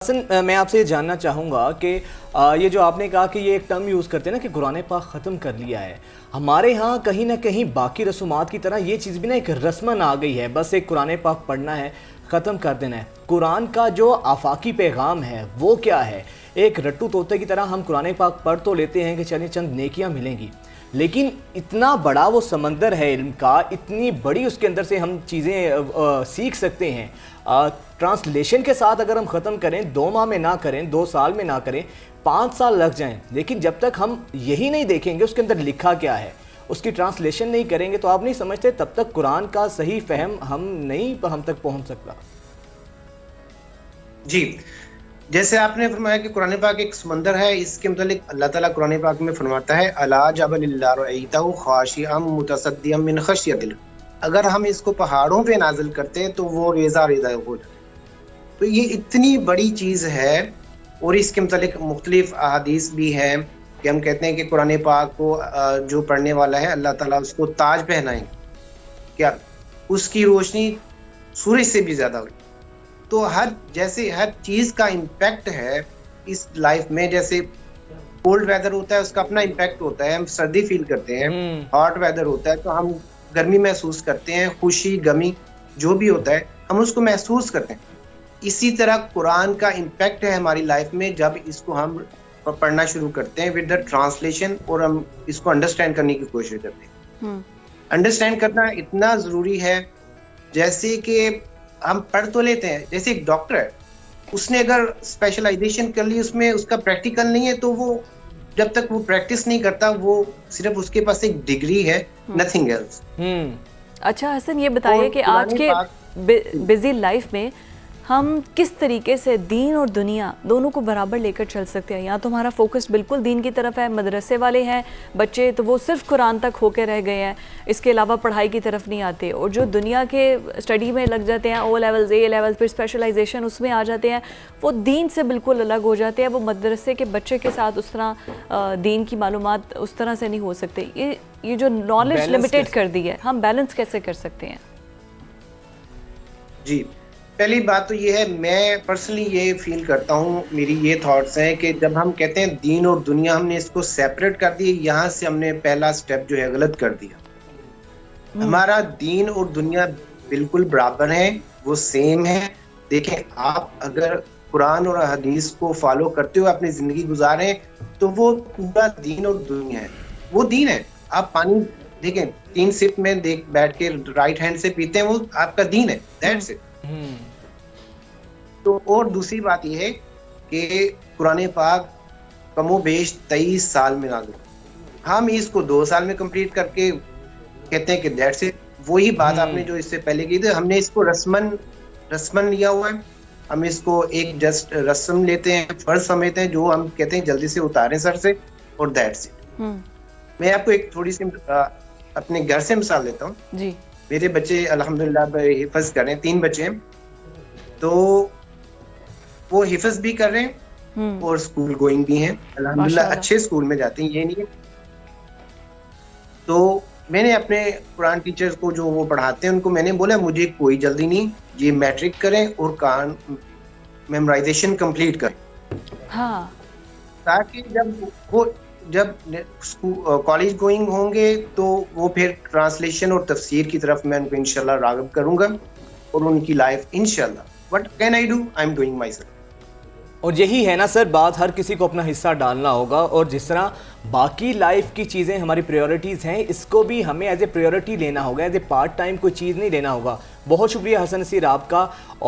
حسن، میں آپ سے یہ جاننا چاہوں گا کہ یہ جو آپ نے کہا کہ یہ ایک ٹرم یوز کرتے ہیں نا کہ قرآن پاک ختم کر لیا ہے، ہمارے ہاں کہیں نہ کہیں باقی رسومات کی طرح یہ چیز بھی نا ایک رسمن آ گئی ہے، بس ایک قرآن پاک پڑھنا ہے، ختم کر دینا ہے۔ قرآن کا جو آفاقی پیغام ہے وہ کیا ہے؟ ایک رٹو طوطے کی طرح ہم قرآن پاک پڑھ تو لیتے ہیں کہ چلیے چند نیکیاں ملیں گی، لیکن اتنا بڑا وہ سمندر ہے علم کا، اتنی بڑی اس کے اندر سے ہم چیزیں سیکھ سکتے ہیں۔ ٹرانسلیشن کے ساتھ اگر ہم ختم کریں، 2 ماہ میں نہ کریں، 2 سال میں نہ کریں، 5 سال لگ جائیں، لیکن جب تک ہم یہی نہیں دیکھیں گے اس کے اندر لکھا کیا ہے، اس کی ٹرانسلیشن نہیں کریں گے، تو آپ نہیں سمجھتے تب تک قرآن کا صحیح فہم ہم تک پہنچ سکتا؟ جی، جیسے آپ نے فرمایا کہ قرآن پاک ایک سمندر ہے، اس کے متعلق اللہ تعالیٰ قرآن پاک میں فرماتا ہے الا جبل اللہ رأیتہ خاشعا متصدعا من خشیۃ اللہ، اگر ہم اس کو پہاڑوں پہ نازل کرتے تو وہ ریزہ ریزہ ہو جائے۔ تو یہ اتنی بڑی چیز ہے، اور اس کے متعلق مختلف احادیث بھی ہیں کہ ہم کہتے ہیں کہ قرآن پاک کو جو پڑھنے والا ہے اللہ تعالیٰ اس کو تاج پہنائیں گے، کیا اس کی روشنی سورج سے بھی زیادہ ہوگی۔ تو ہر چیز کا امپیکٹ ہے اس لائف میں، جیسے کولڈ ویدر ہوتا ہے اس کا اپنا امپیکٹ ہوتا ہے، ہم سردی فیل کرتے ہیں، ہاٹ ویدر ہوتا ہے تو ہم گرمی محسوس کرتے ہیں، خوشی غمی جو بھی ہوتا ہے ہم اس کو محسوس کرتے ہیں۔ اسی طرح قرآن کا امپیکٹ ہے ہماری لائف میں جب اس کو ہم پڑھنا شروع کرتے ہیں ود دا ٹرانسلیشن، اور ہم اس کو انڈرسٹینڈ کرنے کی کوشش کرتے ہیں۔ انڈرسٹینڈ کرنا اتنا ضروری ہے، جیسے کہ ہم پڑھ تو لیتے ہیں، جیسے ایک ڈاکٹر ہے، اس نے اگر اسپیشلائزیشن کر لی، اس میں اس کا پریکٹیکل نہیں ہے، تو وہ جب تک وہ پریکٹس نہیں کرتا وہ صرف اس کے پاس ایک ڈگری ہے، نتھنگ ایلس۔ اچھا حسن، یہ بتائیے کہ آج کے بزی لائف میں ہم کس طریقے سے دین اور دنیا دونوں کو برابر لے کر چل سکتے ہیں؟ یا تو ہمارا فوکس بالکل دین کی طرف ہے، مدرسے والے ہیں بچے تو وہ صرف قرآن تک ہو کے رہ گئے ہیں، اس کے علاوہ پڑھائی کی طرف نہیں آتے، اور جو دنیا کے اسٹڈی میں لگ جاتے ہیں، او لیولز اے لیولز پھر اسپیشلائزیشن اس میں آ جاتے ہیں، وہ دین سے بالکل الگ ہو جاتے ہیں، وہ مدرسے کے بچے کے ساتھ اس طرح دین کی معلومات اس طرح سے نہیں ہو سکتے۔ یہ جو نالج لمیٹیڈ کر دی ہے، ہم بیلنس کیسے کر سکتے ہیں؟ جی، پہلی بات تو یہ ہے، میں پرسنلی یہ فیل کرتا ہوں، میری یہ تھاٹس ہیں کہ جب ہم کہتے ہیں دین اور دنیا، ہم نے اس کو سیپریٹ کر دی، یہاں سے ہم نے پہلا سٹیپ جو ہے غلط کر دیا۔ ہمارا دین اور دنیا بالکل برابر ہیں، وہ سیم ہے۔ دیکھیں، آپ اگر قرآن اور حدیث کو فالو کرتے ہوئے اپنی زندگی گزاریں تو وہ پورا دین اور دنیا ہے، وہ دین ہے۔ آپ پانی دیکھیں، 3 سپ میں بیٹھ کے رائٹ ہینڈ سے پیتے ہیں، وہ آپ کا دین ہے، دیٹس اٹ۔ تو اور دوسری بات یہ ہے کہ قرآن پاک کم و بیش 23 سال میں نازل، ہم اس کو 2 سال میں کمپلیٹ کر کے کہتے ہیں کہ دیٹس اٹ۔ وہی بات آپ نے جو اس سے پہلے کی تھی، ہم نے اس کو رسمن لیا ہوا ہے، ہم اس کو ایک جسٹ رسم لیتے ہیں، فرض سمجھتے ہیں، جو ہم کہتے ہیں جلدی سے اتاریں سر سے، اور دیٹس اٹ۔ میں آپ کو ایک تھوڑی سی اپنے گھر سے مثال دیتا ہوں۔ جی، میرے بچے الحمدللہ حفظ کر رہے ہیں، 3 بچے ہیں، تو وہ حفظ بھی کر رہے ہیں اور اسکول گوئنگ بھی ہیں، الحمدللہ اچھے اسکول میں جاتے ہیں، یہ نہیں ہے۔ تو میں نے اپنے قرآن ٹیچرز کو جو وہ پڑھاتے ہیں ان کو میں نے بولا مجھے کوئی جلدی نہیں، یہ میٹرک کریں اور قرآن میمورائزیشن کمپلیٹ کریں، تاکہ جب کالج گوئنگ ہوں گے تو وہ پھر ٹرانسلیشن اور تفسیر کی طرف میں ان کو انشاءاللہ راغب کروں گا، اور ان کی لائف انشاءاللہ what can I do I'm doing myself۔ اور یہی ہے نا سر بات، ہر کسی کو اپنا حصہ ڈالنا ہوگا، اور جس طرح باقی لائف کی چیزیں ہماری پریورٹیز ہیں، اس کو بھی ہمیں ایز اے پریورٹی لینا ہوگا، ایز اے پارٹ ٹائم کوئی چیز نہیں لینا ہوگا۔ بہت شکریہ حسن نصیر آپ کا۔